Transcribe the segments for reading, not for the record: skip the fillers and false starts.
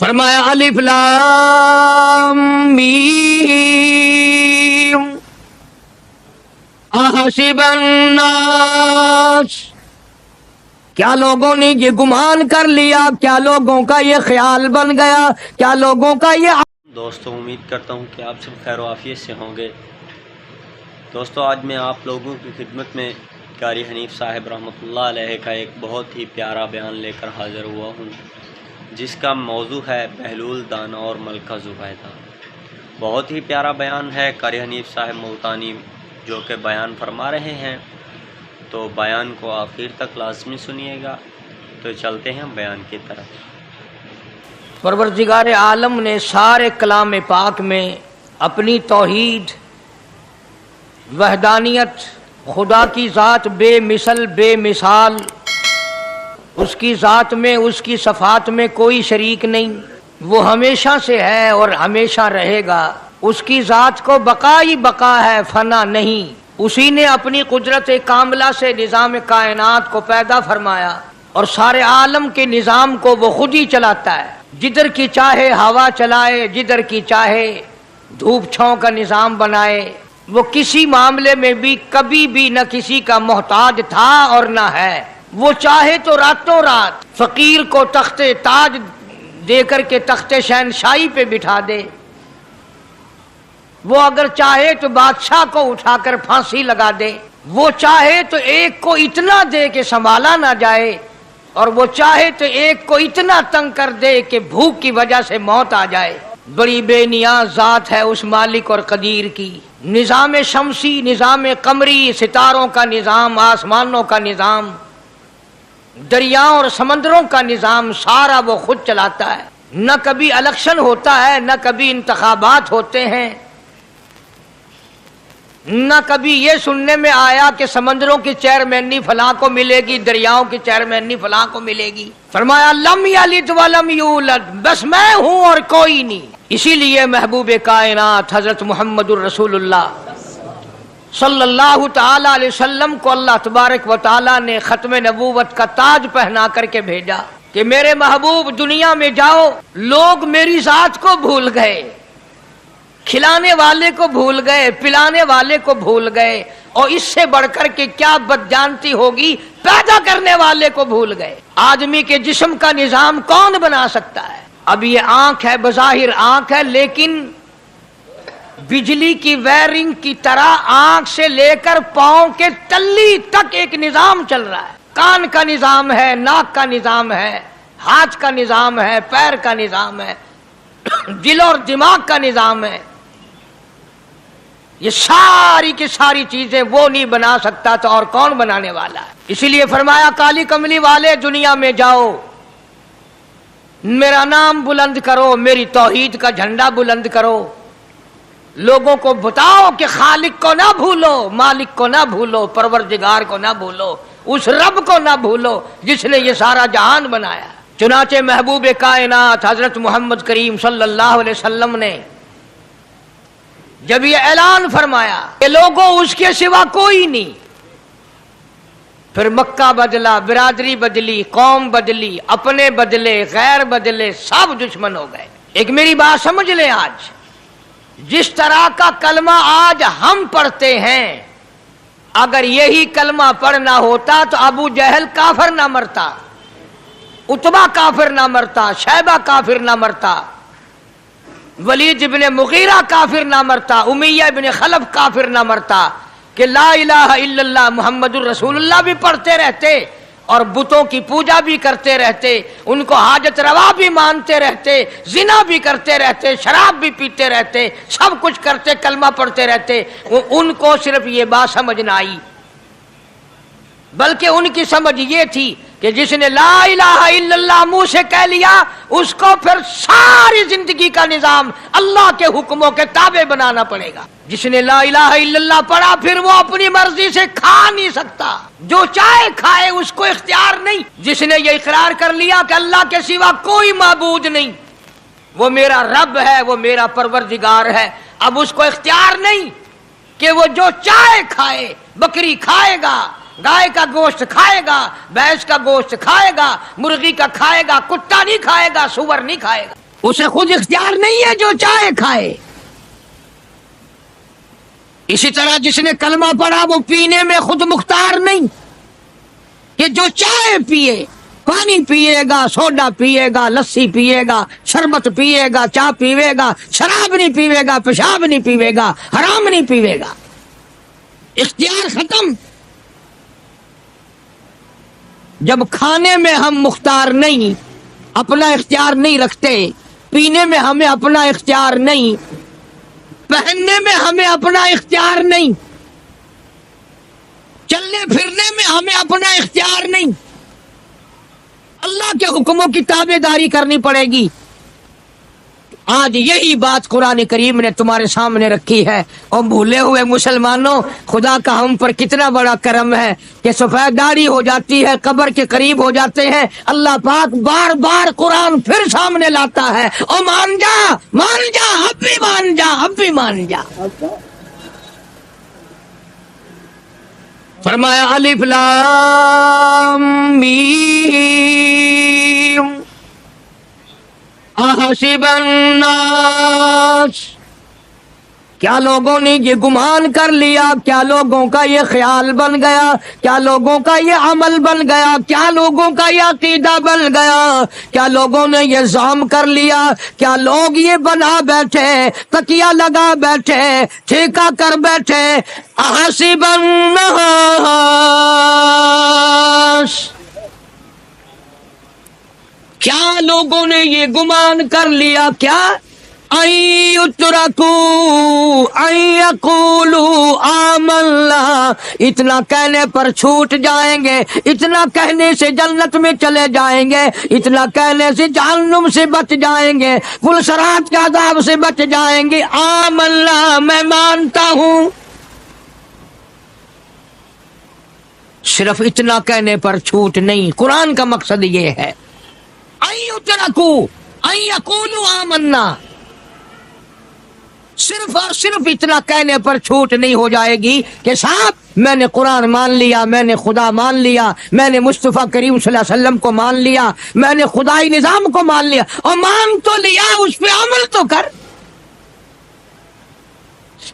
فرمایا الف لام میم احسب الناس، کیا لوگوں نے یہ گمان کر لیا، کیا لوگوں کا یہ خیال بن گیا، کیا لوگوں کا یہ دوستوں امید کرتا ہوں کہ آپ سب خیر و عافیت سے ہوں گے۔ دوستوں آج میں آپ لوگوں کی خدمت میں قاری حنیف صاحب رحمۃ اللہ علیہ کا ایک بہت ہی پیارا بیان لے کر حاضر ہوا ہوں، جس کا موضوع ہے بہلول دانا اور ملکہ زبیدہ۔ بہت ہی پیارا بیان ہے قاری حنیف صاحب ملتانی جو کہ بیان فرما رہے ہیں، تو بیان کو آخر تک لازمی سنیے گا۔ تو چلتے ہیں بیان کی طرف۔ پروردگار عالم نے سارے کلام پاک میں اپنی توحید، وحدانیت، خدا کی ذات بے مثل بے مثال، اس کی ذات میں، اس کی صفات میں کوئی شریک نہیں، وہ ہمیشہ سے ہے اور ہمیشہ رہے گا، اس کی ذات کو بقا ہی بقا ہے، فنا نہیں۔ اسی نے اپنی قدرت کاملہ سے نظام کائنات کو پیدا فرمایا اور سارے عالم کے نظام کو وہ خود ہی چلاتا ہے، جدھر کی چاہے ہوا چلائے، جدھر کی چاہے دھوپ چھاؤں کا نظام بنائے۔ وہ کسی معاملے میں بھی کبھی بھی نہ کسی کا محتاج تھا اور نہ ہے۔ وہ چاہے تو راتوں رات فقیر کو تخت تاج دے کر کے تخت شہنشاہی پہ بٹھا دے، وہ اگر چاہے تو بادشاہ کو اٹھا کر پھانسی لگا دے، وہ چاہے تو ایک کو اتنا دے کہ سنبھالا نہ جائے، اور وہ چاہے تو ایک کو اتنا تنگ کر دے کہ بھوک کی وجہ سے موت آ جائے۔ بڑی بے نیاز ذات ہے اس مالک اور قدیر کی۔ نظام شمسی، نظام قمری، ستاروں کا نظام، آسمانوں کا نظام، دریاؤں اور سمندروں کا نظام سارا وہ خود چلاتا ہے۔ نہ کبھی الیکشن ہوتا ہے، نہ کبھی انتخابات ہوتے ہیں، نہ کبھی یہ سننے میں آیا کہ سمندروں کی چیئرمینی فلاں کو ملے گی، دریاؤں کی چیئرمینی فلاں کو ملے گی۔ فرمایا لم یلد ولم یولد، بس میں ہوں اور کوئی نہیں۔ اسی لیے محبوب کائنات حضرت محمد الرسول اللہ صلی اللہ تعالی علیہ وسلم کو اللہ تبارک و تعالی نے ختم نبوت کا تاج پہنا کر کے بھیجا کہ میرے محبوب دنیا میں جاؤ، لوگ میری ذات کو بھول گئے، کھلانے والے کو بھول گئے، پلانے والے کو بھول گئے، اور اس سے بڑھ کر کے کیا بدجانتی ہوگی، پیدا کرنے والے کو بھول گئے۔ آدمی کے جسم کا نظام کون بنا سکتا ہے؟ اب یہ آنکھ ہے، بظاہر آنکھ ہے، لیکن بجلی کی وائرنگ کی طرح آنکھ سے لے کر پاؤں کے تلی تک ایک نظام چل رہا ہے۔ کان کا نظام ہے، ناک کا نظام ہے، ہاتھ کا نظام ہے، پیر کا نظام ہے، دل اور دماغ کا نظام ہے۔ یہ ساری کی ساری چیزیں وہ نہیں بنا سکتا تو اور کون بنانے والا ہے؟ اسی لیے فرمایا کالی کملی والے دنیا میں جاؤ، میرا نام بلند کرو، میری توحید کا جھنڈا بلند کرو، لوگوں کو بتاؤ کہ خالق کو نہ بھولو، مالک کو نہ بھولو، پروردگار کو نہ بھولو، اس رب کو نہ بھولو جس نے یہ سارا جہان بنایا۔ چنانچہ محبوب کائنات حضرت محمد کریم صلی اللہ علیہ وسلم نے جب یہ اعلان فرمایا کہ لوگوں اس کے سوا کوئی نہیں، پھر مکہ بدلا، برادری بدلی، قوم بدلی، اپنے بدلے، غیر بدلے، سب دشمن ہو گئے۔ ایک میری بات سمجھ لیں، آج جس طرح کا کلمہ آج ہم پڑھتے ہیں، اگر یہی کلمہ پڑھنا ہوتا تو ابو جہل کافر نہ مرتا، عتبہ کافر نہ مرتا، شیبہ کافر نہ مرتا، ولید ابن مغیرہ کافر نہ مرتا، امیہ ابن خلف کافر نہ مرتا، کہ لا الہ الا اللہ محمد الرسول اللہ بھی پڑھتے رہتے اور بتوں کی پوجا بھی کرتے رہتے، ان کو حاجت روا بھی مانتے رہتے، زنا بھی کرتے رہتے، شراب بھی پیتے رہتے، سب کچھ کرتے، کلمہ پڑھتے رہتے، ان کو صرف یہ بات سمجھ نہ آئی، بلکہ ان کی سمجھ یہ تھی کہ جس نے لا الہ الا اللہ منہ سے کہہ لیا، اس کو پھر ساری زندگی کا نظام اللہ کے حکموں کے تابع بنانا پڑے گا۔ جس نے لا الہ الا اللہ پڑھا پھر وہ اپنی مرضی سے کھا نہیں سکتا، جو چاہے کھائے، اس کو اختیار نہیں۔ جس نے یہ اقرار کر لیا کہ اللہ کے سوا کوئی معبود نہیں، وہ میرا رب ہے، وہ میرا پروردگار ہے، اب اس کو اختیار نہیں کہ وہ جو چاہے کھائے، بکری کھائے گا، گائے کا گوشت کھائے گا، بھینس کا گوشت کھائے گا، مرغی کا کھائے گا، کتا نہیں کھائے گا، سور نہیں کھائے گا۔ اسے خود اختیار نہیں ہے جو چاہے کھائے. اسی طرح جس نے کلمہ پڑھا وہ پینے میں خود مختار نہیں کہ جو چاہے پیے. پانی پیے گا، سوڈا پیے گا، لسی پیے گا، شربت پیے گا، چائے پیے گا، شراب نہیں پیے گا، پیشاب نہیں پیے گا، حرام نہیں پیے گا. اختیار ختم. جب کھانے میں ہم مختار نہیں، اپنا اختیار نہیں رکھتے، پینے میں ہمیں اپنا اختیار نہیں، پہننے میں ہمیں اپنا اختیار نہیں، چلنے پھرنے میں ہمیں اپنا اختیار نہیں، اللہ کے حکموں کی تابع داری کرنی پڑے گی. آج یہی بات قرآن کریم نے تمہارے سامنے رکھی ہے. اور بھولے ہوئے مسلمانوں، خدا کا ہم پر کتنا بڑا کرم ہے کہ سفید داڑھی ہو جاتی ہے، قبر کے قریب ہو جاتے ہیں، اللہ پاک بار بار قرآن پھر سامنے لاتا ہے. او مان جا، مان جا، اب بھی مان جا، اب بھی مان جا. فرمایا الف لام میم احسب الناس، کیا لوگوں نے یہ گمان کر لیا، کیا لوگوں کا یہ خیال بن گیا، کیا لوگوں کا یہ عمل بن گیا، کیا لوگوں کا یہ عقیدہ بن گیا، کیا لوگوں نے یہ زعم کر لیا، کیا لوگ یہ بنا بیٹھے، تکیہ لگا بیٹھے، ٹھیکہ کر بیٹھے. احسب الناس، کیا لوگوں نے یہ گمان کر لیا، کیا ان یترکوا ان یقولوا آمنا، اتنا کہنے پر چھوٹ جائیں گے، اتنا کہنے سے جنت میں چلے جائیں گے، اتنا کہنے سے جہنم سے بچ جائیں گے، پلسرات کے عذاب سے بچ جائیں گے. آمنا، میں مانتا ہوں. صرف اتنا کہنے پر چھوٹ نہیں، قرآن کا مقصد یہ ہے ان یترکوا ان یقولوا آمنا. صرف اور صرف اتنا کہنے پر چھوٹ نہیں ہو جائے گی کہ صاحب میں نے قرآن مان لیا، میں نے خدا مان لیا، میں نے مصطفیٰ کریم صلی اللہ علیہ وسلم کو مان لیا، میں نے خدائی نظام کو مان لیا. اور مان تو لیا، اس پہ عمل تو کر.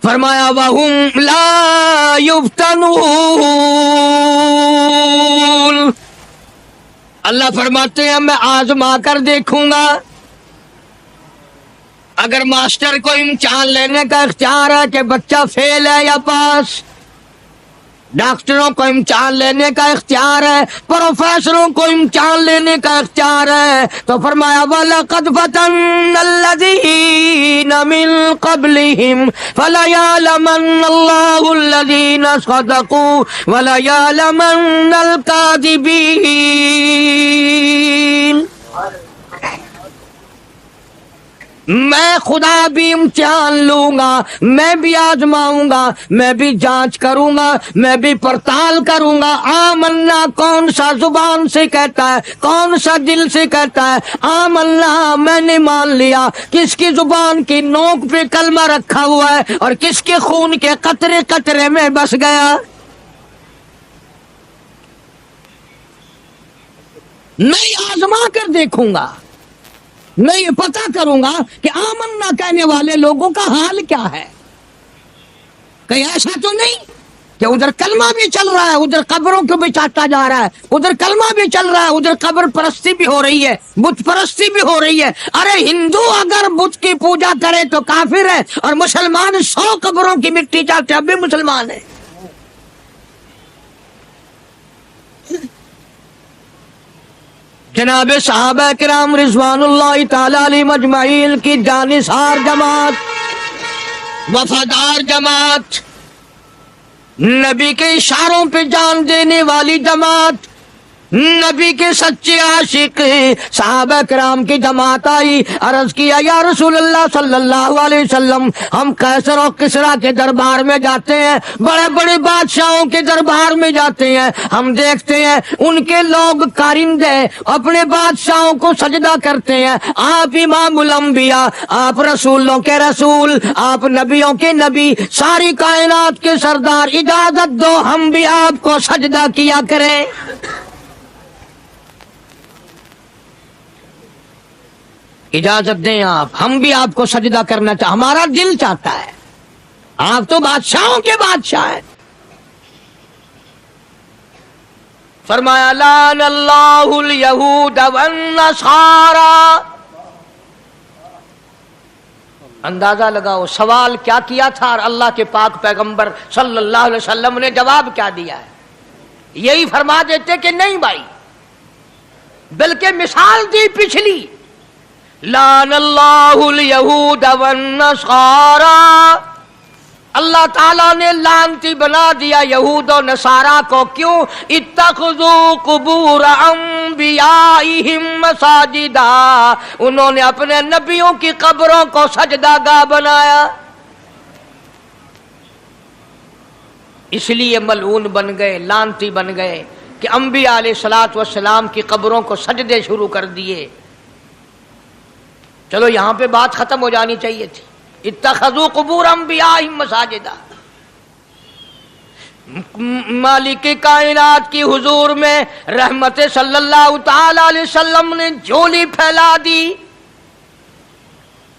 فرمایا وَهُمْ لَا يُفْتَنُونَ، اللہ فرماتے ہیں میں آزما کر دیکھوں گا. اگر ماسٹر کو امتحان لینے کا اختیار ہے کہ بچہ فیل ہے یا پاس، ڈاکٹروں کو امتحان لینے کا اختیار ہے، پروفیسروں کو امتحان لینے کا اختیار ہے، تو فرمایا وَلَقَدْ فَتَنَّا الَّذِينَ مِن قَبْلِهِمْ فَلَيَعْلَمَنَّ اللَّهُ الَّذِينَ صَدَقُوا وَلَيَعْلَمَنَّ الْكَاذِبِينَ. میں خدا بھی امتحان لوں گا، میں بھی آزماؤں گا، میں بھی جانچ کروں گا، میں بھی پڑتال کروں گا. آمنا کون سا زبان سے کہتا ہے، کون سا دل سے کہتا ہے آمنا میں نے مان لیا، کس کی زبان کی نوک پہ کلمہ رکھا ہوا ہے اور کس کے خون کے قطرے قطرے میں بس گیا. میں آزما کر دیکھوں گا، میں یہ پتہ کروں گا کہ آمنا کہنے والے لوگوں کا حال کیا ہے. کہیں ایسا تو نہیں کہ ادھر کلمہ بھی چل رہا ہے، ادھر قبروں کو بھی چاٹا جا رہا ہے، ادھر کلمہ بھی چل رہا ہے، ادھر قبر پرستی بھی ہو رہی ہے، بت پرستی بھی ہو رہی ہے. ارے ہندو اگر بت کی پوجا کرے تو کافر ہے، اور مسلمان 100 قبروں کی مٹی چاٹے اب بھی مسلمان ہے. جناب صحابہ کرام رضوان اللہ تعالی علیہم اجمعین کی جانثار جماعت، وفادار جماعت، نبی کے اشاروں پہ جان دینے والی جماعت، نبی کے سچے عاشق صحابہ کرام کی جماعت آئی. عرض کیا یا رسول اللہ صلی اللہ علیہ وسلم، ہم قیصر اور کسریٰ کے دربار میں جاتے ہیں، بڑے بڑے بادشاہوں کے دربار میں جاتے ہیں، ہم دیکھتے ہیں ان کے لوگ کارندے اپنے بادشاہوں کو سجدہ کرتے ہیں. آپ امام الانبیاء، آپ رسولوں کے رسول، آپ نبیوں کے نبی، ساری کائنات کے سردار، اجازت دو ہم بھی آپ کو سجدہ کیا کریں. इजाजत दें आप, हम भी आपको सजदा करना चाहते, हमारा दिल चाहता है, आप तो बादशाहों के बादशाह हैं। फरमाया लान अल्लाहुल यहूद वन नसारा। अंदाजा लगाओ सवाल क्या किया था और अल्लाह के पाक पैगंबर सल्लल्लाहु अलैहि वसल्लम ने जवाब क्या दिया है। यही फरमा देते कि नहीं भाई, बल्कि मिसाल दी पिछली, लान अल्लाहुल यहूद वन नसारा, अल्लाह ताला ने लानती बना दिया यहूद और नसारा को। क्यों? इत्तखज़ू कुबूर अंबियाइहिम मसाजिदा, उन्होंने अपने नबियों की कब्रों को सजदागाह बनाया, इसलिए मलऊन बन गए, लानती बन गए कि अंबिया अलैहिस्सलातु वस्सलाम की कब्रों को सजदे शुरू कर दिए। चलो यहां पे बात खत्म हो जानी चाहिए थी। इत्तखज़ू कुबूर अंबियाइहिम मसाजिदा। मालिक कायनात की हुजूर में रहमत सल्लल्लाहु ताला अलैहि वसल्लम ने झोली फैला दी।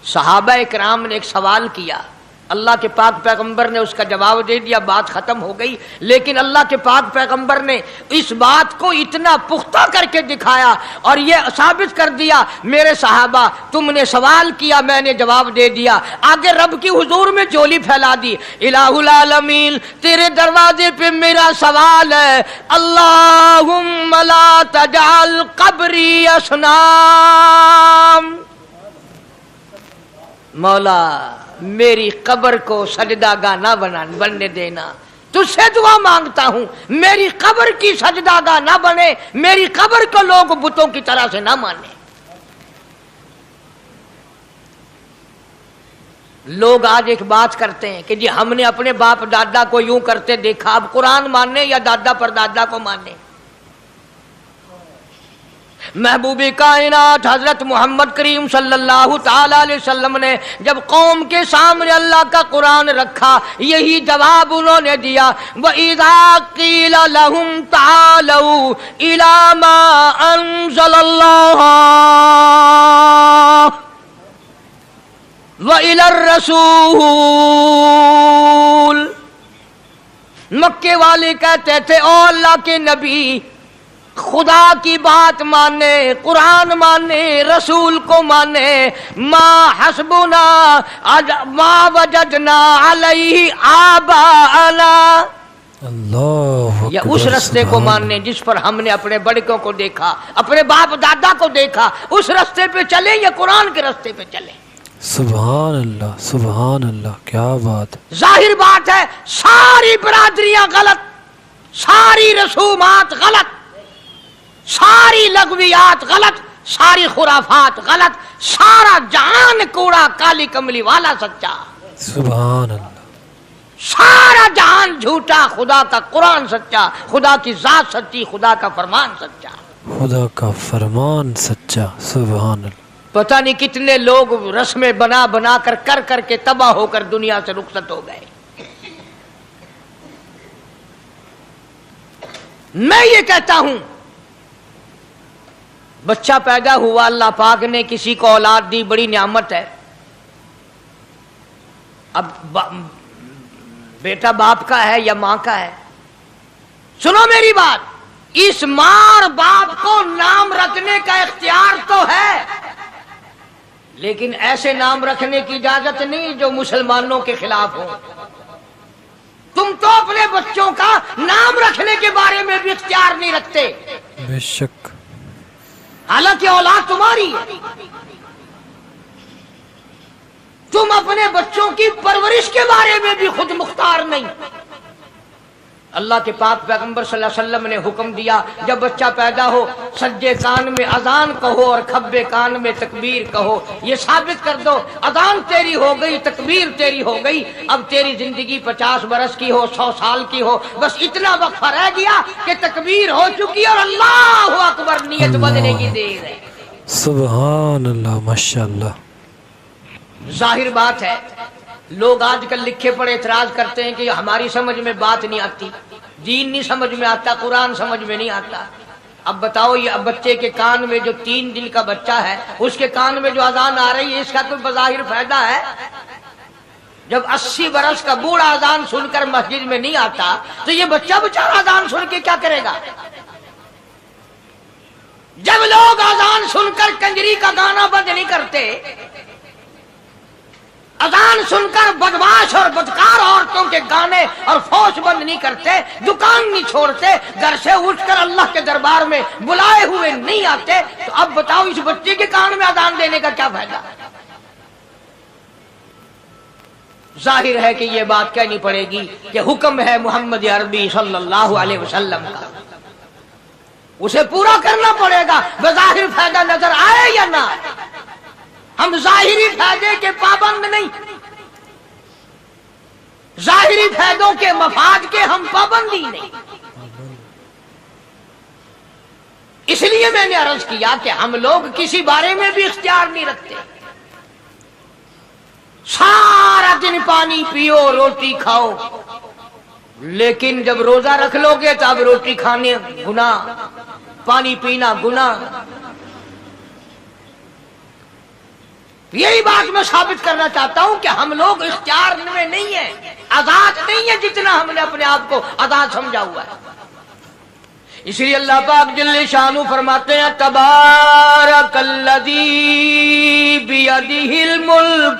सहाबा इकराम ने एक सवाल किया, अल्लाह के पाक पैगंबर ने उसका जवाब दे दिया, बात खत्म हो गई। लेकिन अल्लाह के पाक पैगंबर ने इस बात को इतना पुख्ता करके दिखाया और ये साबित कर दिया, मेरे सहाबा तुमने सवाल किया, मैंने जवाब दे दिया। आगे रब की हुजूर में झोली फैला दी। इलाहुल आलमीन, तेरे दरवाजे पे मेरा सवाल है, अल्लाहुम्मा ला तजअल कब्री असनाम, मौला मेरी कब्र को सजदागाह ना बनने देना। तुझसे दुआ मांगता हूं, मेरी कब्र की सजदागाह ना बने, मेरी कब्र को लोग बुतों की तरह से ना माने। लोग आज एक बात करते हैं कि जी हमने अपने बाप दादा को यूं करते देखा, अब कुरान माने या दादा पर दादा को माने। महबूबे कायनात हजरत मोहम्मद करीम सल्लल्लाहु ताला अलैहि वसल्लम ने जब कौम के सामने अल्लाह का कुरान रखा, यही जवाब उन्होंने दिया, व इज़ा क़ीला लहुम तालू इला मा अंज़लल्लाह व इलर रसूल। मक्के वाले कहते थे, ओ अल्लाह के नबी, खुदा की बात माने, कुरान माने, रसूल को माने, मा हस्बुना मा वजदना अलैहि आबाअना, या उस रास्ते को मानने जिस पर हमने अपने बड़कों को देखा, अपने बाप दादा को देखा, उस रास्ते पे चले या कुरान के रास्ते पे चले। सुभान अल्लाह, सुभान अल्लाह, क्या बात। जाहिर बात है सारी बरादरियां गलत, सारी रसूमात गलत, सारी लगवियात गलत, सारी खुराफात गलत, सारा जहान कूड़ा काली कमली वाला सच्चा। सुभान अल्लाह। सारा जहान झूठा, खुदा का कुरान सच्चा, खुदा की जात सच्ची, खुदा का फरमान सच्चा, खुदा का फरमान सच्चा। सुभान अल्लाह। पता नहीं कितने लोग रस्में बना बना कर करके तबाह होकर दुनिया से रुखसत हो गए। मैं ये कहता हूं, बच्चा पैदा हुआ, अल्लाह पाक ने किसी को औलाद दी, बड़ी नियामत है। अब बेटा बाप का है या मां का है? सुनो मेरी बात, इस मां और बाप को नाम रखने का इख्तियार तो है, लेकिन ऐसे नाम रखने की इजाजत नहीं जो मुसलमानों के खिलाफ हो। तुम तो अपने बच्चों का नाम रखने के बारे में भी इख्तियार नहीं रखते, बेशक, हालांकि औलाद तुम्हारी है। तुम अपने बच्चों की परवरिश के बारे में भी खुद मुख्तार नहीं। अल्लाह के पाक पैगंबर सल्लल्लाहु अलैहि वसल्लम ने हुक्म दिया, जब बच्चा पैदा हो सज्जे कान में अजान कहो और खब्बे कान में तकबीर कहो। ये साबित कर दो अजान तेरी हो गई, तकबीर तेरी हो गई, अब तेरी जिंदगी 50 बरस की हो, 100 साल की हो, बस इतना वक्फा रह गया कि तकबीर हो चुकी और अल्लाहु अकबर नियत बदलने की देर है। सुभान अल्लाह, माशाअल्लाह। जाहिर बात है, लोग आजकल लिखे पढ़े एतराज करते हैं कि हमारी समझ में बात नहीं आती, दीन नहीं समझ में आता, कुरान समझ में नहीं आता। اب بتاؤ یہ بچے کے کان میں جو 3 دن کا بچہ ہے اس کے کان میں جو اذان آ رہی ہے اس کا کوئی بظاہر فائدہ ہے؟ جب 80 برس کا بوڑھا اذان سن کر مسجد میں نہیں آتا تو یہ بچہ بیچارہ اذان سن کے کیا کرے گا؟ جب لوگ اذان سن کر کنجری کا گانا بند نہیں کرتے، اذان سن کر بدماش اور بدکار عورتوں کے گانے اور فوش بند نہیں کرتے، دکان نہیں چھوڑتے، گھر سے اٹھ کر اللہ کے دربار میں بلائے ہوئے نہیں آتے، تو اب بتاؤ اس بچے کے کان میں اذان دینے کا کیا فائدہ؟ ظاہر ہے کہ یہ بات کہنی پڑے گی کہ حکم ہے محمد عربی صلی اللہ علیہ وسلم کا، اسے پورا کرنا پڑے گا، بظاہر فائدہ نظر آئے یا نہ آئے۔ ہم ظاہری فائدے کے پابند نہیں، ظاہری فائدوں کے مفاد کے ہم پابندی نہیں۔ اس لیے میں نے عرض کیا کہ ہم لوگ کسی بارے میں بھی اختیار نہیں رکھتے، سارا دن پانی پیو روٹی کھاؤ، لیکن جب روزہ رکھ لو گے تو اب روٹی کھانے گناہ، پانی پینا گناہ۔ یہی بات میں ثابت کرنا چاہتا ہوں کہ ہم لوگ اختیار میں نہیں ہیں، آزاد نہیں ہے جتنا ہم نے اپنے آپ کو آزاد سمجھا ہوا ہے۔ اس لیے اللہ پاک جل شانہ فرماتے ہیں تبارک الذی بیدہ الملک،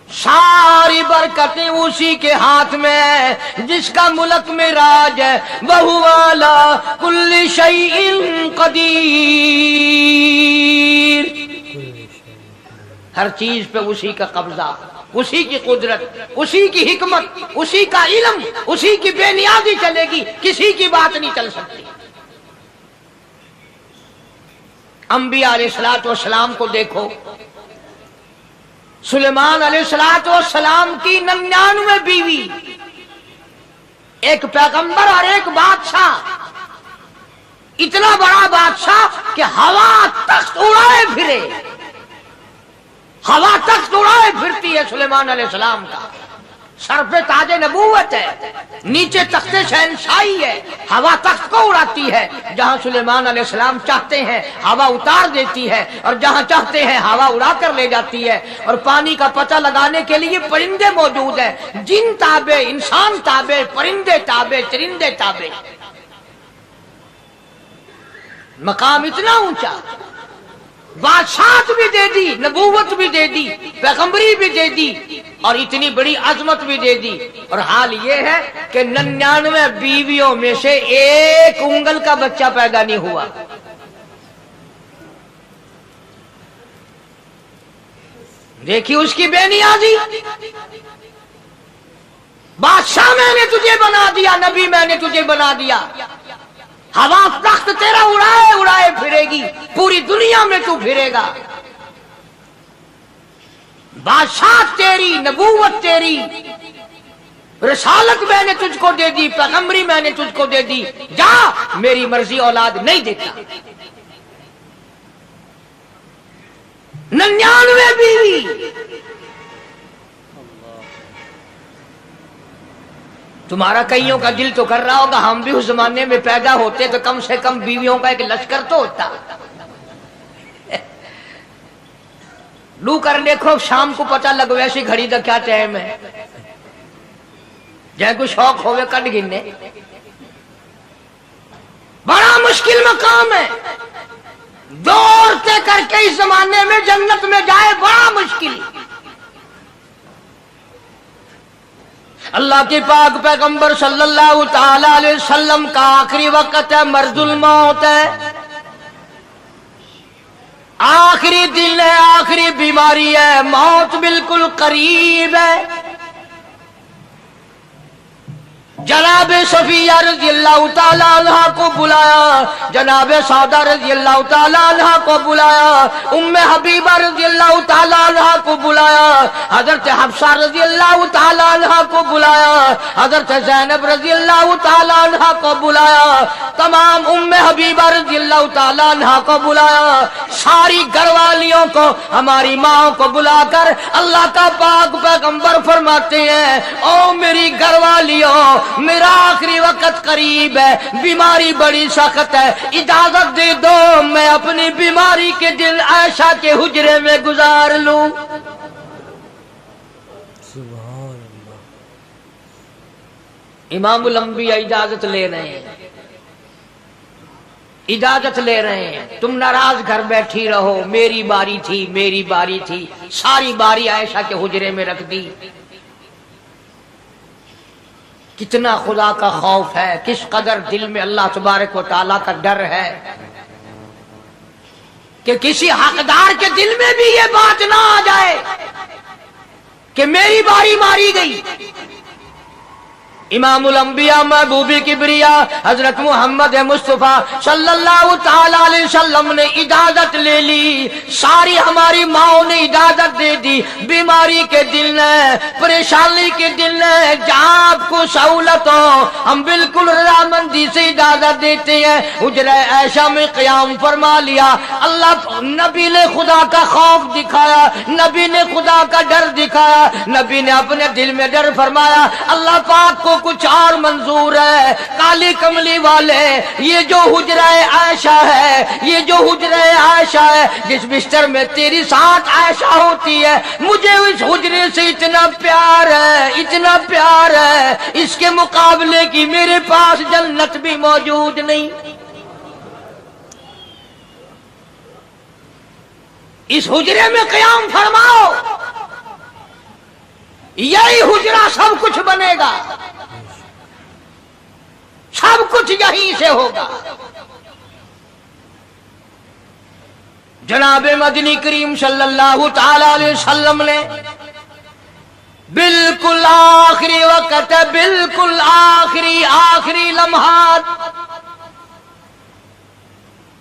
ساری برکتیں اسی کے ہاتھ میں ہے جس کا ملک میں راج ہے، وَهُوَ عَلَىٰ كُلِّ شَيْءٍ قدیر، ہر چیز پہ اسی کا قبضہ، اسی کی قدرت، اسی کی حکمت، اسی کا علم، اسی کی بے نیازی چلے گی، کسی کی بات نہیں چل سکتی۔ انبیاء علیہ السلام کو دیکھو، سلیمان علیہ السلام کی 99 بیوی، ایک پیغمبر اور ایک بادشاہ، اتنا بڑا بادشاہ کہ ہوا تخت اڑائے پھرے، ہوا تخت اڑائے پھرتی ہے سلیمان علیہ السلام کا، سر پہ تاج نبوت ہے، نیچے تخت شہنشاہی ہے، ہوا تخت کو اڑاتی ہے، جہاں سلیمان علیہ السلام چاہتے ہیں ہوا اتار دیتی ہے، اور جہاں چاہتے ہیں ہوا اڑا کر لے جاتی ہے، اور پانی کا پتہ لگانے کے لیے پرندے موجود ہیں، جن تابع، انسان تابع، پرندے تابع، چرندے تابع، مقام اتنا اونچا، بادشاہت بھی دے دی، نبوت بھی دے دی، پیغمبری بھی دے دی، اور اتنی بڑی عظمت بھی دے دی، اور حال یہ ہے کہ 99 بیویوں میں سے ایک انگل کا بچہ پیدا نہیں ہوا۔ دیکھی اس کی بے نیازی، بادشاہ میں نے تجھے بنا دیا، نبی میں نے تجھے بنا دیا، ہوا تخت تیرا اڑائے اڑائے پھرے گی، پوری دنیا میں تو پھرے گا، بادشاہ تیری، نبوت تیری، رسالت میں نے تجھ کو دے دی، پیغمبری میں نے تجھ کو دے دی، جا میری مرضی اولاد نہیں دیتا۔ 99 بیوی، تمہارا کئیوں کا دل تو کر رہا ہوگا ہم بھی اس زمانے میں پیدا ہوتے تو کم سے کم بیویوں کا ایک لشکر تو ہوتا۔ لو کر دیکھو شام کو پتہ لگ ویسی گھڑی دا کیا ٹائم ہے، جہاں کوئی شوق ہوئے کٹ گننے، بڑا مشکل مقام ہے، دوڑتے کر کے اس زمانے میں جنت میں جائے بڑا مشکل۔ اللہ کے پاک پیغمبر صلی اللہ تعالی علیہ وسلم کا آخری وقت ہے، مرض الموت ہے، آخری دن ہے، آخری بیماری ہے، موت بالکل قریب ہے۔ جناب صفیہ رضی اللہ تعالیٰ عنہ کو بلایا، جناب سعدہ رضی اللہ تعالیٰ عنہ کو بلایا، ام حبیبہ رضی اللہ تعالیٰ عنہ کو بلایا، حضرت حفصہ رضی اللہ تعالیٰ عنہ کو بلایا، حضرت زینب رضی اللہ تعالیٰ عنہ کو بلایا، تمام ام حبیبہ رضی اللہ تعالیٰ عنہ کو بلایا، ساری گھر والیوں کو، ہماری ماں کو بلا کر اللہ کا پاک پیغمبر فرماتے ہیں، او میری گھر والیوں، मेरा आखिरी वक्त करीब है, बीमारी बड़ी सख्त है, इजाजत दे दो मैं अपनी बीमारी के दिन आयशा के हुजरे में गुजार लूं। सुभान अल्लाह। इमामुल अंबिया इजाजत ले रहे हैं, इजाजत ले रहे हैं। तुम नाराज घर बैठी रहो, मेरी बारी थी, मेरी बारी थी। सारी बारी आयशा के हुजरे में रख दी। कितना खुदा का खौफ है, किस कदर दिल में अल्लाह तबारक व तआला का डर है कि किसी हकदार के दिल में भी ये बात ना आ जाए कि मेरी बारी मारी गई। इमामुल अंबिया महबूबी किबरिया हजरत मोहम्मद मुस्तफा सल्लल्लाहु ताला अलैहि वसल्लम ने इजाजत ले ली। सारी हमारी माओ ने इजाजत दे दी। बीमारी के दिन है, परेशानी के दिन है, जहाँ आपको सहूलत हो हम बिल्कुल रजामंदी से इजाजत देते हैं। हुजरा ऐशा में क़याम फरमा लिया। अल्लाह नबी ने खुदा का खौफ दिखाया, नबी ने खुदा का डर दिखाया, नबी ने अपने दिल में डर फरमाया। अल्लाह पाक को कुछ और मंजूर है। काली कमली वाले, ये जो हुजरा आयशा है, ये जो हुजरा आयशा है, जिस बिस्तर में तेरी साथ आयशा होती है, मुझे इस हुजरे से इतना प्यार है, इतना प्यार है, इसके मुकाबले की मेरे पास जन्नत भी मौजूद नहीं। इस हुजरे में क़याम फरमाओ, यही हुजरा सब कुछ बनेगा, सब कुछ यहीं से होगा। जनाब मदनी करीम सल्लल्लाहु ताला अलैहि वसल्लम ने बिल्कुल आखिरी वक्त, बिल्कुल आखिरी लम्हात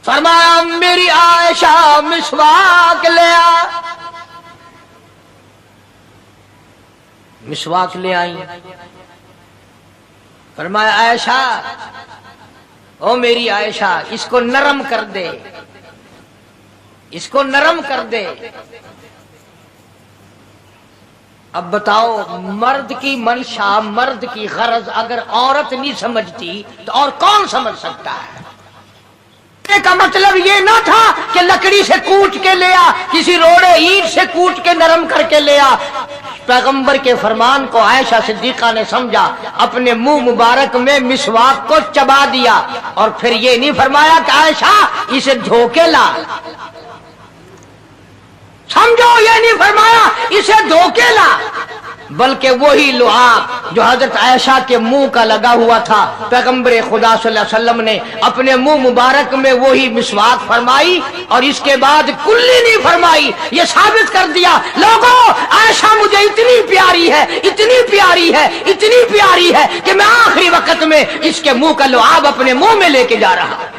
फरमाया, मेरी आयशा मिसवाक ले आ। मिसवाक ले आई। फरमाया, आयशा, ओ मेरी आयशा, इसको नरम कर दे, इसको नरम कर दे। अब बताओ, मर्द की मंशा, मर्द की गरज अगर औरत नहीं समझती तो और कौन समझ सकता है? का मतलब ये ना था कि लकड़ी से कूट के ले आ, किसी रोड़े ईंट से कूट के नरम करके ले आ। पैगंबर के फरमान को आयशा सिद्दीका ने समझा, अपने मुंह मुबारक में मिसवाक को चबा दिया और फिर ये नहीं फरमाया कि आयशा इसे धोके ला। समझो, ये नहीं फरमाया इसे धोके ला, बल्कि वही लुआब जो हजरत आयशा के मुंह का लगा हुआ था, पैगंबर खुदा सल्लल्लाहु अलैहि वसल्लम ने अपने मुंह मुबारक में वही मिसवाक फरमाई और इसके बाद कुल्ली नहीं फरमाई। ये साबित कर दिया, लोगों, आयशा मुझे इतनी प्यारी है, इतनी प्यारी है, इतनी प्यारी है कि मैं आखिरी वक्त में इसके मुंह का लुआब अपने मुंह में लेके जा रहा हूं।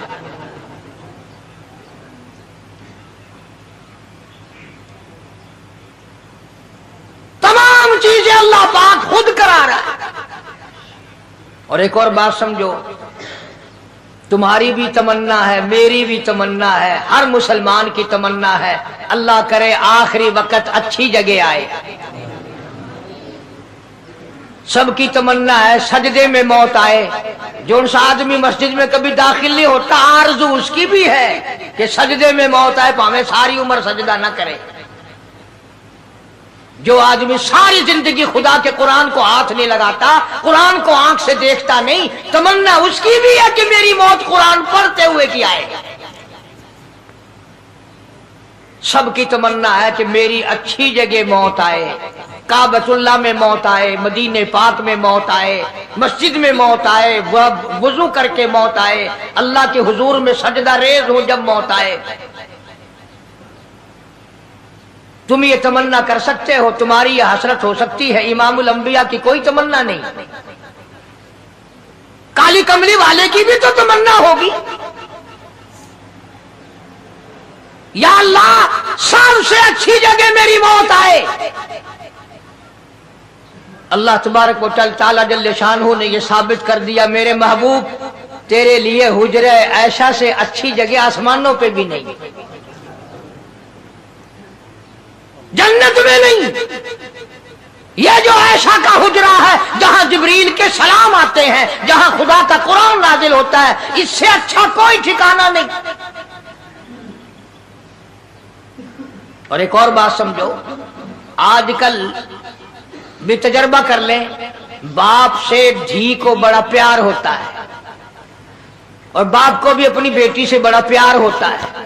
तमाम चीजें अल्लाह पाक खुद करा रहा है। और एक और बात समझो, तुम्हारी भी तमन्ना है, मेरी भी तमन्ना है, हर मुसलमान की तमन्ना है, अल्लाह करे आखिरी वक्त अच्छी जगह आए। सबकी तमन्ना है सजदे में मौत आए। जो उस आदमी मस्जिद में कभी दाखिल नहीं होता, आरज़ू उसकी भी है कि सजदे में मौत आए, भाਵੇਂ सारी उम्र सजदा ना करे। जो आदमी सारी जिंदगी खुदा के कुरान को हाथ नहीं लगाता, कुरान को आंख से देखता नहीं, तमन्ना उसकी भी है कि मेरी मौत कुरान पढ़ते हुए की आए। सबकी तमन्ना है कि मेरी अच्छी जगह मौत आए, काबतुल्लाह में मौत आए, मदीने पाक में मौत आए, मस्जिद में मौत आए, वुजू करके मौत आए, अल्लाह के हुजूर में सजदा रेज हो जब मौत आए। तुम ये तमन्ना कर सकते हो, तुम्हारी ये हसरत हो सकती है। इमामुल अंबिया की कोई तमन्ना नहीं। काली कमली वाले की भी तो तमन्ना होगी, या अल्लाह सबसे अच्छी जगह मेरी मौत आए। अल्लाह तबारक व तआला जल्ले शानहू ने यह साबित कर दिया, मेरे महबूब तेरे लिए हुजरे ऐशा से अच्छी जगह आसमानों पे भी नहीं, जन्नत में नहीं। یہ جو عائشہ کا حجرہ ہے جہاں جبریل کے سلام آتے ہیں، جہاں خدا کا قرآن نازل ہوتا ہے، اس سے اچھا کوئی ٹھکانہ نہیں۔ اور ایک اور بات سمجھو، آج کل بھی تجربہ کر لیں، باپ سے دھی کو بڑا پیار ہوتا ہے اور باپ کو بھی اپنی بیٹی سے بڑا پیار ہوتا ہے۔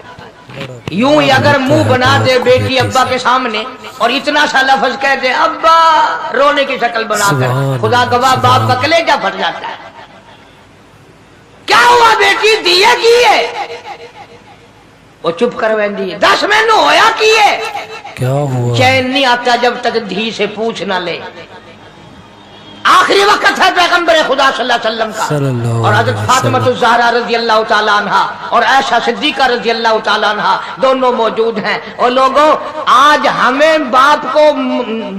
یوں ہی اگر منہ بنا دے بیٹی ابا کے سامنے اور اتنا سا لفظ کہہ دے ابا، رونے کی شکل بنا کر، خدا گواہ باپ کا کلیجہ پھٹ جاتا ہے۔ کیا ہوا بیٹی، دیے کیے؟ وہ چپ کر ویندی ہے، 10 مہینوں ہویا کیے؟ کیا ہوا؟ چین نہیں آتا جب تک دھی سے پوچھ نہ لے۔ آخری وقت ہے پیغمبر خدا صلی اللہ علیہ وسلم کا، اور حضرت فاطمہ الزہرا رضی اللہ تعالیٰ عنہا اور عائشہ صدیقہ رضی اللہ تعالیٰ عنہا دونوں موجود ہیں۔ اور لوگوں، آج ہمیں باپ کو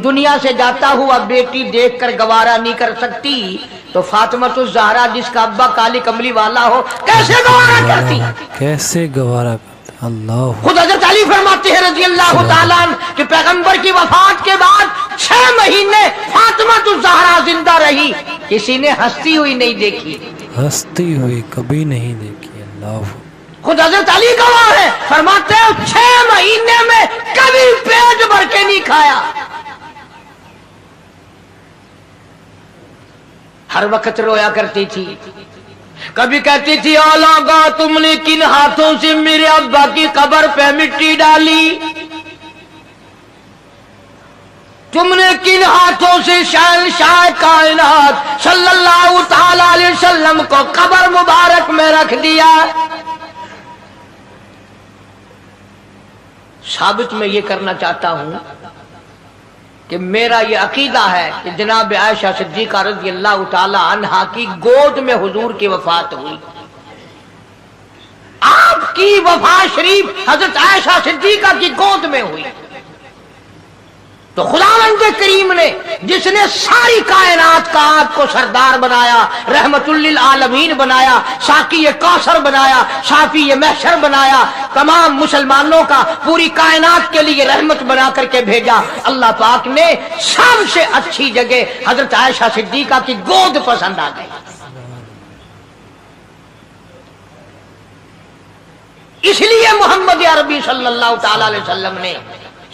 دنیا سے جاتا ہوا بیٹی دیکھ کر گوارا نہیں کر سکتی، تو فاطمہ الزہرا جس کا ابا کالی کملی والا ہو کیسے گوارا کرتی؟ کیسے گوارا کرتے؟ اللہ خود حضرت علی فرماتے ہیں رضی اللہ تعالیٰ عنہ کہ پیغمبر کی وفات کے بعد 6 مہینے فاطمہ الزہرا زندہ رہی، کسی نے ہنستی ہوئی نہیں دیکھی، ہنستی ہوئی کبھی نہیں دیکھی۔ اللہ خود حضرت علی گواہ ہے، فرماتے ہیں 6 مہینے میں کبھی پیٹ بھر کے نہیں کھایا، ہر وقت رویا کرتی تھی۔ کبھی کہتی تھی اولاغا تم نے کن ہاتھوں سے میرے ابا کی قبر پہ مٹی ڈالی، تم نے کن ہاتھوں سے شہنشاہ کائنات صلی اللہ تعالی علیہ وسلم کو قبر مبارک میں رکھ دیا۔ ثابت میں یہ کرنا چاہتا ہوں کہ میرا یہ عقیدہ ہے کہ جناب عائشہ صدیقہ رضی اللہ تعالی عنہا کی گود میں حضور کی وفات ہوئی۔ آپ کی وفات شریف حضرت عائشہ صدیقہ کی گود میں ہوئی، تو خداوند کریم نے جس نے ساری کائنات کا آپ کو سردار بنایا، رحمت للعالمین بنایا، ساقی کوثر بنایا، شافی محشر بنایا، تمام مسلمانوں کا پوری کائنات کے لیے رحمت بنا کر کے بھیجا، اللہ پاک نے سب سے اچھی جگہ حضرت عائشہ صدیقہ کی گود پسند آ گئی۔ اس لیے محمد عربی صلی اللہ تعالی علیہ وسلم نے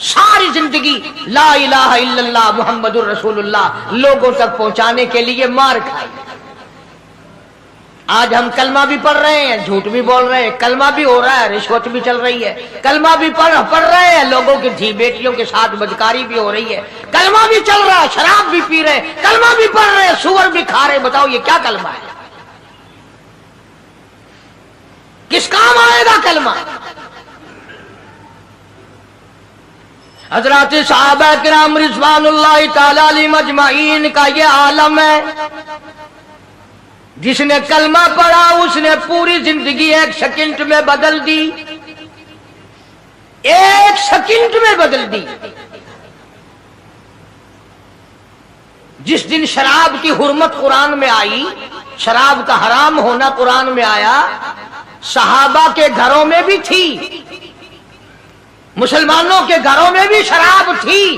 ساری زندگی لا الہ الا اللہ محمد الرسول اللہ لوگوں تک پہنچانے کے لیے مار کھائی۔ آج ہم کلمہ بھی پڑھ رہے ہیں، جھوٹ بھی بول رہے ہیں، کلمہ بھی ہو رہا ہے، رشوت بھی چل رہی ہے، کلمہ بھی پڑھ رہے ہیں، لوگوں کی دھی بیٹیوں کے ساتھ بدکاری بھی ہو رہی ہے، کلمہ بھی چل رہا ہے، شراب بھی پی رہے ہیں، کلمہ بھی پڑھ رہے ہیں، سور بھی کھا رہے ہیں۔ بتاؤ یہ کیا کلمہ ہے؟ کس کام آئے گا کلمہ؟ حضرات صحابہ کرام رضوان اللہ تعالی علیہم اجمعین کا یہ عالم ہے، جس نے کلمہ پڑھا اس نے پوری زندگی 1 سیکنڈ میں بدل دی، 1 سیکنڈ میں بدل دی۔ جس دن شراب کی حرمت قرآن میں آئی، شراب کا حرام ہونا قرآن میں آیا، صحابہ کے گھروں میں بھی تھی، مسلمانوں کے گھروں میں بھی شراب تھی،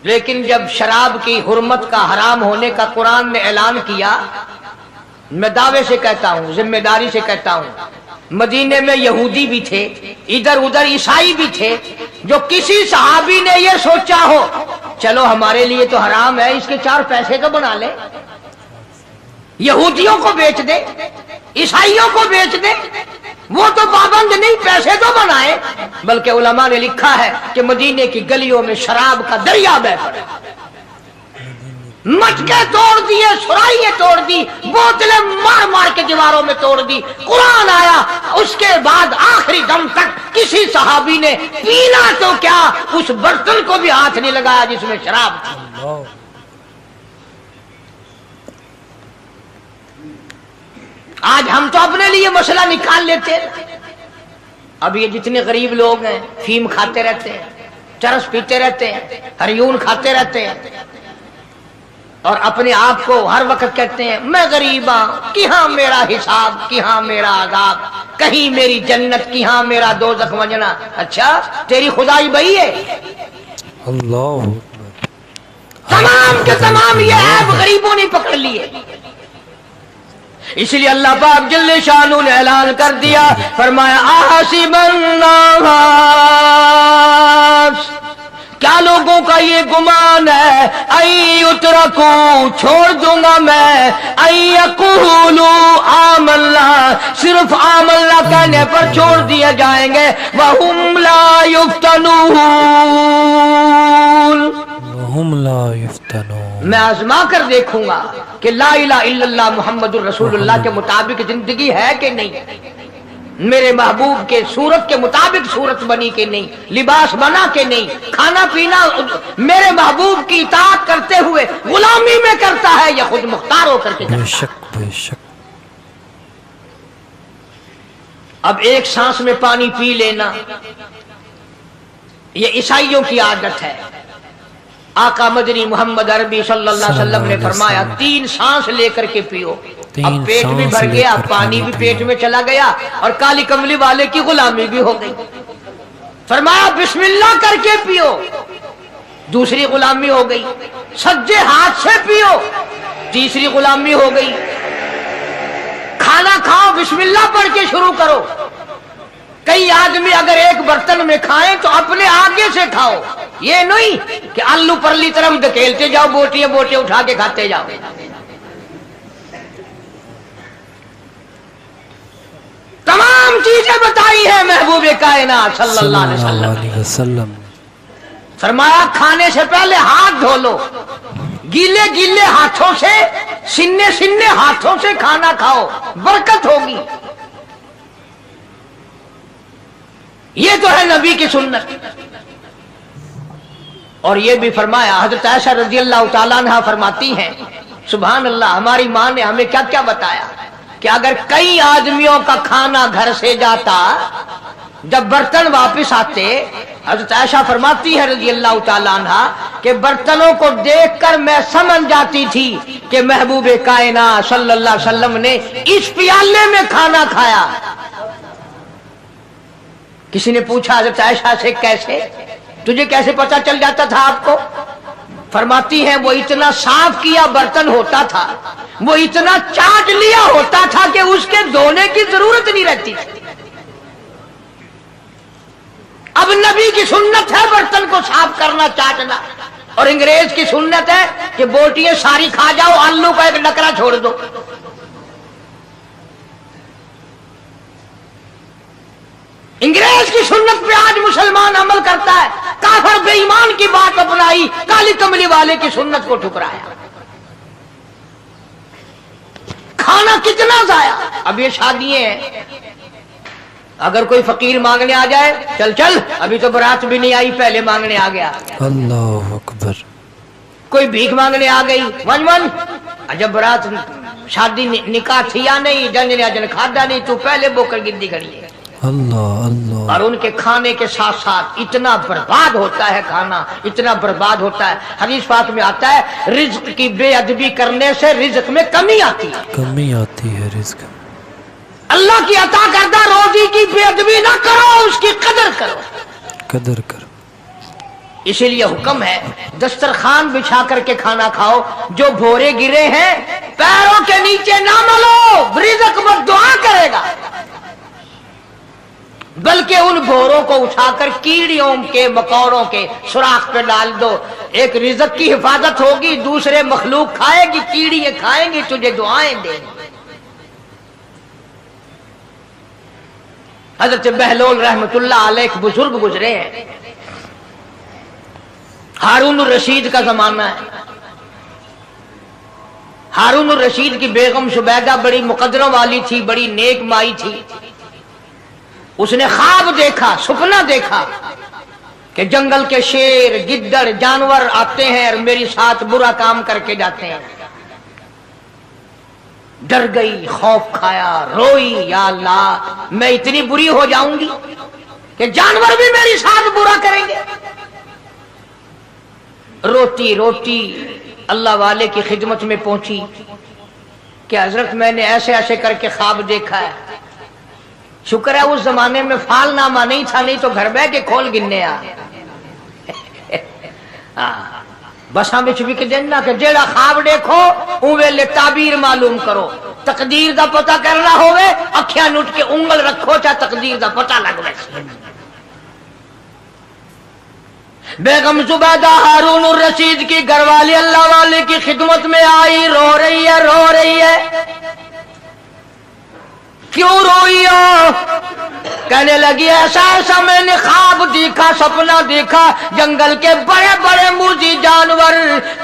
لیکن جب شراب کی حرمت کا حرام ہونے کا قرآن نے اعلان کیا، میں دعوے سے کہتا ہوں، ذمہ داری سے کہتا ہوں، مدینے میں یہودی بھی تھے، ادھر ادھر عیسائی بھی تھے، جو کسی صحابی نے یہ سوچا ہو چلو ہمارے لیے تو حرام ہے، اس کے 4 پیسے تو بنا لے، یہودیوں کو بیچ دے، عیسائیوں کو بیچ دے، وہ تو پابند نہیں، پیسے تو بنائے۔ بلکہ علماء نے لکھا ہے کہ مدینے کی گلیوں میں شراب کا دریا بہہ پڑا، مٹکے توڑ دیے، سرائیاں توڑ دی، بوتلیں مار مار کے دیواروں میں توڑ دی۔ قرآن آیا، اس کے بعد آخری دم تک کسی صحابی نے پینا تو کیا اس برتن کو بھی ہاتھ نہیں لگایا جس میں شراب تھی۔ آج ہم تو اپنے لیے مسئلہ نکال لیتے ہیں۔ اب یہ جتنے غریب لوگ ہیں فیم کھاتے رہتے ہیں، چرس پیتے رہتے ہیں، ہریون کھاتے رہتے ہیں، اور اپنے آپ کو ہر وقت کہتے ہیں میں غریب ہوں، کہاں میرا حساب، کہاں میرا عذاب، کہیں میری جنت، کہاں میرا دوزخ وجنا۔ اچھا تیری خدائی بھئی ہے؟ اللہ तमाम के तमाम ये ऐब गरीबों ने पकड़ लिए। इसलिए अल्लाह पाक जल्ले शानू ने ऐलान कर दिया, फरमाया आसिबन्नास, क्या लोगों का ये गुमान है, आई उतरकू, छोड़ दूंगा मैं, आई यकूलू आमल्ला, सिर्फ आमल्ला कहने पर छोड़ दिए जाएंगे, वहुम ला युफ्तनून, वहुम ला युफ्तनून, मैं आजमा कर देखूंगा कि ला इलाहा इल्लल्लाह मुहम्मदुर रसूलुल्लाह के मुताबिक जिंदगी है कि नहीं, मेरे महबूब के सूरत के मुताबिक सूरत बनी के नहीं, लिबास बना के नहीं, खाना पीना मेरे महबूब की इताअत करते हुए गुलामी में करता है या खुद मुख्तार होकर के करता है। बेशक बेशक। अब एक सांस में पानी पी लेना ये ईसाइयों की आदत है। आका मदनी मोहम्मद अरबी सल्लल्लाहु अलैहि वसल्लम ने फरमाया 3 सांस लेकर के पियो। अब पेट भी भर गया, पानी भी पेट में चला गया और काली कमली वाले की गुलामी भी हो गई। फरमाया बिस्मिल्लाह करके पियो, दूसरी गुलामी हो गई। सज्जे हाथ से पियो, तीसरी गुलामी हो गई। खाना खाओ बिस्मिल्लाह पढ़ के शुरू करो। कई आदमी अगर एक बर्तन में खाएं तो अपने आगे से खाओ, ये नहीं कि आलू परली तरफ धकेलते जाओ, बोटियां बोटियां उठा के खाते जाओ। तमाम चीजें बताई है महबूब कायनात सल्लल्लाहु अलैहि वसल्लम। फरमाया खाने से पहले हाथ धो लो, गीले गीले हाथों से, सिन्ने सिन्ने हाथों से खाना खाओ, बरकत होगी। ये तो है नबी की सुन्नत। और ये भी फरमाया, हजरत आयशा रजी अल्लाह तआला अन्हा फरमाती हैं, सुभान अल्लाह, हमारी माँ ने हमें क्या क्या बताया कि अगर कई आदमियों का खाना घर से जाता, जब बर्तन वापस आते, हजरत आयशा फरमाती है रजी अल्लाह तआला अन्हा कि बर्तनों को देखकर मैं समझ जाती थी कि महबूब कायनात सल्लल्लाहु अलैहि वसल्लम ने इस प्याले में खाना खाया। किसी ने पूछा हजरत आयशा से, कैसे, तुझे कैसे पता चल जाता था आपको? फरमाती है वो इतना साफ किया बर्तन होता था, वो इतना चाट लिया होता था कि उसके धोने की जरूरत नहीं रहती। अब नबी की सुन्नत है बर्तन को साफ करना, चाटना, और अंग्रेज की सुन्नत है कि बोटियां सारी खा जाओ, आलू का एक नकरा छोड़ दो। अंग्रेज की सुन्नत पे आज मुसलमान अमल करता है, काफिर बेईमान की बात अपनाई, काली कमली वाले की सुन्नत को ठुकराया। खाना कितना जाया। अब ये शादियां हैं, अगर कोई फकीर मांगने आ जाए, चल चल, अभी तो बारात भी नहीं आई, पहले मांगने आ गया। अल्लाह अकबर। कोई भीख मांगने आ गई, वन वन, जब बारात शादी निकाह थी या नहीं, जन खादा नहीं, तू पहले बोकर गिद्दी खड़ी है। अल्लाह अल्लाह। और उनके खाने के साथ साथ इतना बर्बाद होता है खाना, इतना बर्बाद होता है। हदीस पाक में आता है रिज्क की बेअदबी करने से रिज्क में कमी आती है, कमी आती है रिज्क। अल्लाह की अता करदा रोजी की बेअदबी ना करो, उसकी कदर करो, कदर करो। इसीलिए हुक्म है दस्तरखान बिछा करके खाना खाओ। जो भोरे गिरे हैं पैरों के नीचे ना मलो, रिज्क मत दुआ करेगा, बल्कि उन भोरों को उठाकर कीड़ियों के मकोड़ों के सुराख पे डाल दो। एक रिज़्क की हिफाजत होगी, दूसरे मखलूक खाएगी, कीड़ियां खाएंगी, तुझे दुआएं देंगी। हजरत बहलोल रहमतुल्लाह अलैह एक बुजुर्ग गुजरे हैं, हारून रशीद का जमाना है। हारून रशीद की बेगम शुबैदा बड़ी मुकद्दरों वाली थी, बड़ी नेक माई थी। उसने ख्वाब देखा, सपना देखा कि जंगल के शेर, गिद्दड़, जानवर आते हैं और मेरे साथ बुरा काम करके जाते हैं। डर गई, खौफ खाया, रोई, या अल्लाह मैं इतनी बुरी हो जाऊंगी कि जानवर भी मेरे साथ बुरा करेंगे। रोती रोती अल्लाह वाले की खिदमत में पहुंची कि हजरत मैंने ऐसे ऐसे करके ख्वाब देखा है। शुक्र है उस जमाने में फालनामा नहीं था, नहीं तो घर बह के खोल गिनने आ। बसा विच विक देना कि जेड़ा ख्वाब देखो उन वेले ताबीर मालूम करो, तकदीर दा पता करना होवे अखियां नुट के उंगल रखो चा तकदीर दा पता लग वैसे। बेगम जुबैदा हारून रशीद की घरवाली अल्लाह वाले की खिदमत में आई, रो रही है। क्यों रोई हो? कहने लगी ऐसा ऐसा मैंने ख्वाब देखा, सपना देखा, जंगल के बड़े बड़े मुर्गी जानवर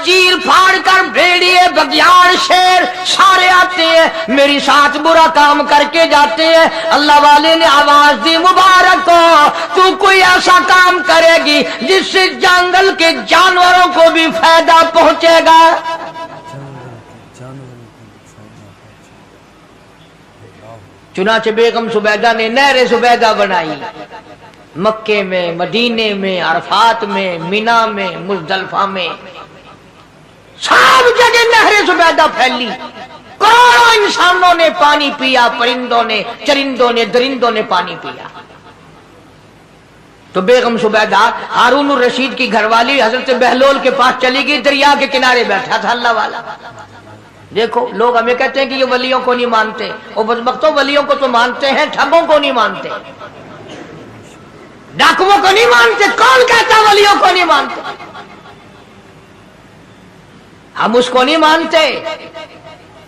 चीर फाड़ कर भेड़िए बघियाड़ शेर सारे आते हैं, मेरी साथ बुरा काम करके जाते हैं। अल्लाह वाले ने आवाज दी, मुबारक हो, तू कोई ऐसा काम करेगी जिससे जंगल के जानवरों को भी फायदा पहुंचेगा। चुनाचे बेगम जुबैदा ने नहर जुबैदा बनाई, मक्के में, मदीने में, अरफात में, मिना में, मुजदलफा में, सब जगह नहर जुबैदा फैली। करोड़ों इंसानों ने पानी पिया, परिंदों ने, चरिंदों ने, दरिंदों ने पानी पिया। तो बेगम जुबैदा हारून रशीद की घरवाली हजरत बहलोल के पास चली गई, दरिया के किनारे बैठा था अल्लाह वाला। देखो लोग हमें कहते हैं कि ये वलियों को नहीं मानते, वो बदबख्तों वलियों को तो मानते हैं, ठगों को नहीं मानते, डाकुओं को नहीं मानते। कौन कहता वलियों को नहीं मानते? हम उसको नहीं मानते,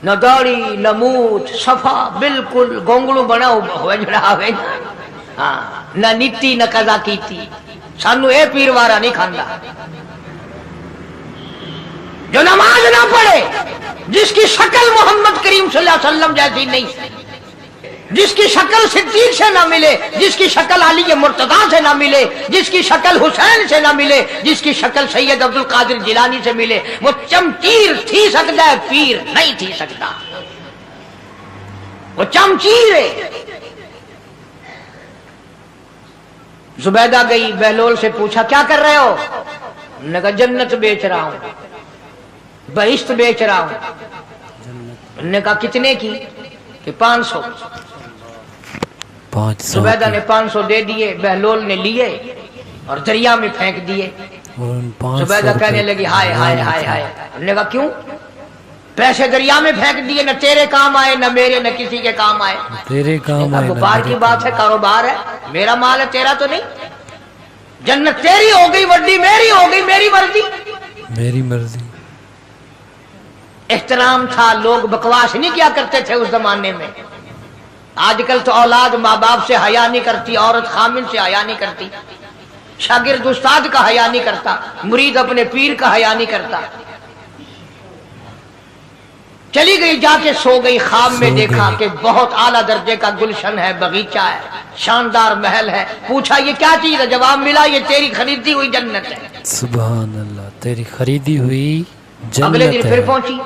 न दौड़ी न मूठ, सफा बिल्कुल गोंगलू बना हुआ जड़ा आवे, हाँ, न नीति न कजा कीती, सानू ए पीरवारा नहीं खांदा। जो नमाज ना पढ़े, जिसकी शक्ल मोहम्मद करीम सल्लल्लाहु अलैहि वसल्लम जैसी नहीं, जिसकी शक्ल सिद्दीक से ना मिले, जिसकी शक्ल अली मुर्तजा से ना मिले, जिसकी शक्ल हुसैन से ना मिले, जिसकी शक्ल सैयद अब्दुल कादिर जिलानी से मिले, वो चमचीर थी सकता है, पीर नहीं थी सकता। वो चमचीर है। जुबैदा गई, बहलोल से पूछा क्या कर रहे हो? उन्होंने कहा जन्नत बेच रहा हूं, बहिश्त बेच रहा हूं। उन्होंने कहा कितने की? कि 500। जुबैदा ने 500 दे दिए, बहलोल ने लिए और दरिया में फेंक दिए। जुबैदा कहने लगी हाय हाय हाय हाय। उन्होंने कहा क्यों? पैसे दरिया में फेंक दिए, न तेरे काम आए न मेरे, न किसी के काम आए। तेरे काम आए, व्यापार की बात है, कारोबार है, मेरा माल है, तेरा तो नहीं। जन्नत तेरी हो गई, वड्डी मेरी हो गई, मेरी मर्जी, मेरी मर्जी। एहतराम था, लोग बकवास नहीं किया करते थे उस जमाने में। आजकल तो औलाद माँ बाप से हया नहीं करती, औरत खामिन से हया नहीं करती, शागिर्द उस्ताद का हया नहीं करता, मुरीद अपने पीर का हया नहीं करता। चली गई, जाके सो गई, ख्वाब में देखा कि बहुत आला दर्जे का गुलशन है, बगीचा है, शानदार महल है। पूछा ये क्या चीज है? जवाब मिला ये तेरी खरीदी हुई जन्नत है। सुभान अल्लाह, तेरी खरीदी हुई जन्नत। अगले दिन फिर पहुंची,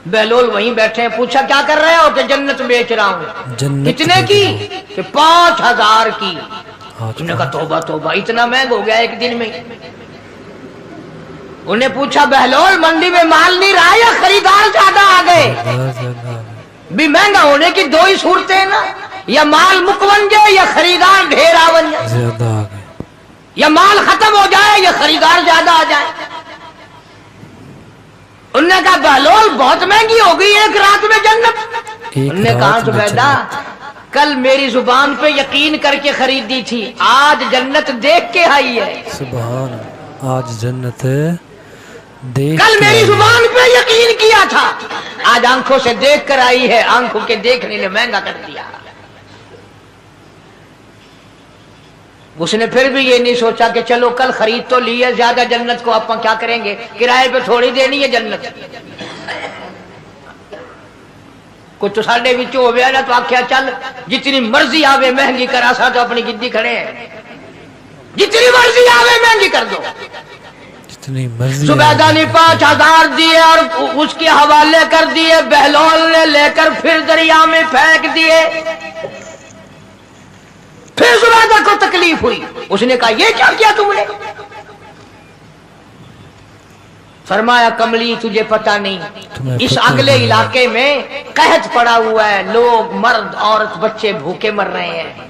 बहलोल वहीं बैठे हैं। पूछा क्या कर रहे हो? कि जन्नत बेच रहा हूं। कितने की? कि 5000 की। उन्होंने कहा तौबा तौबा, इतना महंगा हो गया एक दिन में। उन्हें पूछा बहलोल मंडी में माल नहीं रहा या खरीदार ज्यादा आ गए? भी महंगा होने की दो ही सूरतें हैं ना, या माल मुक बन जाए या खरीदार ढेर आ बन जाए, ज्यादा आ गए, या माल खत्म हो जाए या खरीदार ज्यादा आ जाए। उन्होंने कहा बहलोल बहुत महंगी हो गई एक रात में जन्नत। उन्होंने कहा जुबैदा कल मेरी जुबान पे यकीन करके खरीदी थी, आज जन्नत देख के आई है। सुभान, आज जन्नत देख, कल मेरी जुबान पे यकीन किया था, आज आंखों से देख कर आई है। आंखों के देखने ने महंगा कर दिया। उसने फिर भी ये नहीं सोचा कि चलो कल खरीद तो ली है ज्यादा, जन्नत को आप क्या करेंगे, किराए पे थोड़ी देनी है जन्नत। कुछ तो साढ़े बिच हो गया ना, तो आख्या चल जितनी मर्जी आवे महंगी करा, सा तो अपनी गिद्दी खड़े हैं, जितनी मर्जी आवे महंगी कर दो, जितनी मर्जी। जुबैदा ने 5000 दिए और उसके हवाले कर दिए। बहलोल ने लेकर फिर दरिया में फेंक दिए। फिर जुबैदा को तकलीफ हुई, उसने कहा ये क्या किया तुमने? फरमाया कमली तुझे पता नहीं, इस अगले इलाके में कहत पड़ा हुआ है, लोग मर्द औरत बच्चे भूखे मर रहे हैं,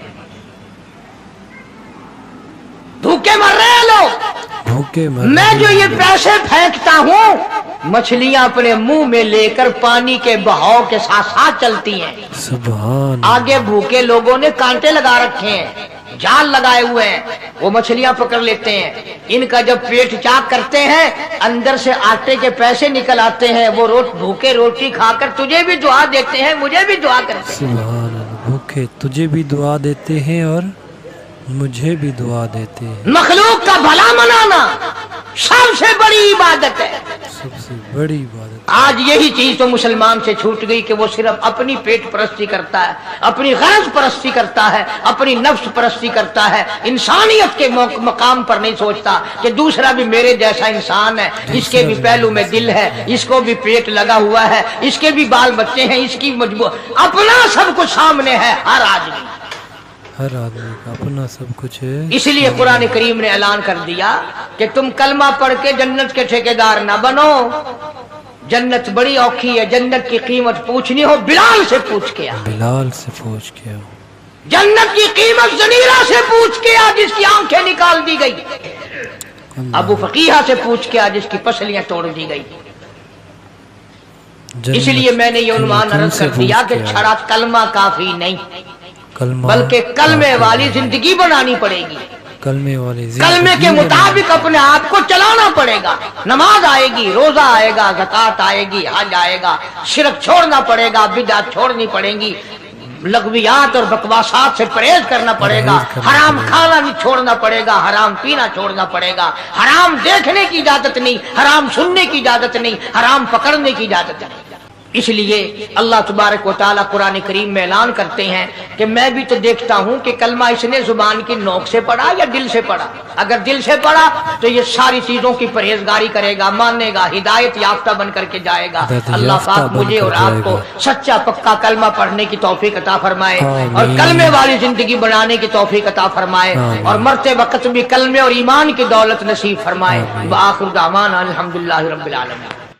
भूखे मर रहे हैं लोग। भूखे मर मैं जो ये पैसे फेंकता हूँ मछलियां अपने मुंह में लेकर पानी के बहाव के साथ साथ चलती हैं। सुभान आगे भूखे लोगों ने कांटे लगा रखे हैं, जाल लगाए हुए हैं, वो मछलियां पकड़ लेते हैं। इनका जब पेट चाक करते हैं अंदर से आटे के पैसे निकल आते हैं। वो भूखे रोटी खाकर तुझे भी दुआ देते हैं, मुझे भी दुआ करते हैं। सुभान अल्लाह। भूखे तुझे भी दुआ देते हैं और मुझे भी दुआ देते हैं। मखलूक का भला मनाना सबसे बड़ी इबादत है। सबसे बड़ी इबादत। आज यही चीज तो मुसलमान से छूट गई कि वो सिर्फ अपनी पेट परस्ती करता है, अपनी गरज परस्ती करता है, अपनी नफ्स परस्ती करता है। इंसानियत के मकाम पर नहीं सोचता कि दूसरा भी मेरे जैसा इंसान है, इसके भी पहलू में दिल है, इसको भी पेट लगा हुआ है, इसके भी बाल बच्चे हैं, इसकी मजबूर अपना सब कुछ सामने है। हर आदमी का अपना सब कुछ है। इसलिए कुरान करीम ने ऐलान कर दिया कि तुम कलमा पढ़ के जन्नत के ठेकेदार ना बनो। जन्नत बड़ी औखी है, जन्नत की कीमत पूछनी हो बिलाल से पूछ के आ। बिलाल से पूछ के आओ। जन्नत की कीमत जनीरा से पूछ के आ जिसकी आंखें निकाल दी गई। अबू फकीहा से पूछ के आ जिसकी पसलियां तोड़ दी गई। इसलिए मैंने ये उन्वान अर्ज कर दिया कि छड़ा कलमा काफी नहीं, बल्कि कलमे वाली जिंदगी बनानी पड़ेगी। कलमे के मुताबिक अपने आप को चलाना पड़ेगा। नमाज आएगी, रोजा आएगा, ज़कात आएगी, हज आएगा, शिरक छोड़ना पड़ेगा, बिदअत छोड़नी पड़ेगी, लगवियात और बकवासात से परहेज करना पड़ेगा, हराम खाना नहीं छोड़ना पड़ेगा, हराम पीना छोड़ना पड़ेगा, हराम देखने की इजाजत नहीं, हराम सुनने की इजाजत नहीं, हराम पकड़ने की इजाजत नहीं। इसलिए अल्लाह तबारक व तआला कुरान करीम में ऐलान करते हैं कि मैं भी तो देखता हूं कि कलमा इसने जुबान की नोक से पढ़ा या दिल से पढ़ा। अगर दिल से पढ़ा तो ये सारी चीजों की परहेजगारी करेगा, मानेगा, हिदायत याफ्ता बन करके जाएगा। अल्लाह पाक मुझे और आपको सच्चा पक्का कलमा पढ़ने की तौफीक अता फरमाए और कलमे वाली जिंदगी बनाने की तौफीक अता फरमाए और मरते वक्त भी कलमे और ईमान की दौलत नसीब फरमाए। व आखिर दावाना अल्हम्दुलिल्लाहि रब्बिल आलमीन।